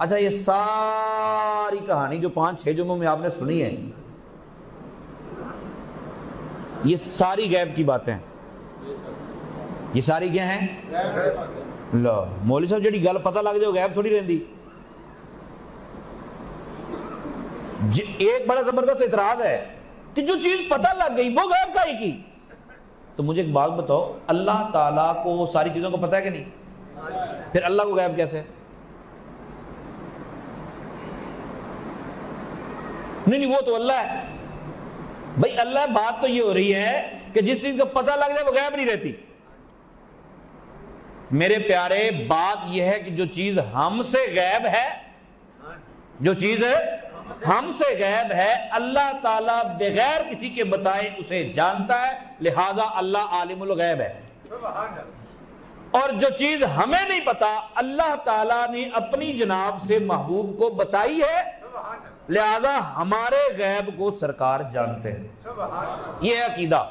اچھا یہ ساری کہانی جو 5-6 جمعوں میں آپ نے سنی ہے، یہ ساری غیب کی باتیں ہیں، یہ ساری کیا ہیں؟ لا مولوی صاحب جڑی گل پتہ لگ جائے غیب تھوڑی رہندی۔ ایک بڑا زبردست اعتراض ہے کہ جو چیز پتہ لگ گئی وہ غیب کا ہی کی۔ تو مجھے ایک بات بتاؤ، اللہ تعالیٰ کو ساری چیزوں کو پتہ ہے کہ نہیں؟ پھر اللہ کو غیب کیسے؟ نہیں وہ تو اللہ ہے بھائی، اللہ بات تو یہ ہو رہی ہے کہ جس چیز کو پتہ لگ جائے وہ غیب نہیں رہتی۔ میرے پیارے بات یہ ہے کہ جو چیز ہم سے غیب ہے، جو چیز ہم سے غیب ہے، اللہ تعالیٰ بغیر کسی کے بتائے اسے جانتا ہے، لہذا اللہ عالم الغیب ہے۔ اور جو چیز ہمیں نہیں پتا اللہ تعالیٰ نے اپنی جناب سے محبوب کو بتائی ہے، لہذا ہمارے غیب کو سرکار جانتے ہیں۔ یہ ہے عقیدہ۔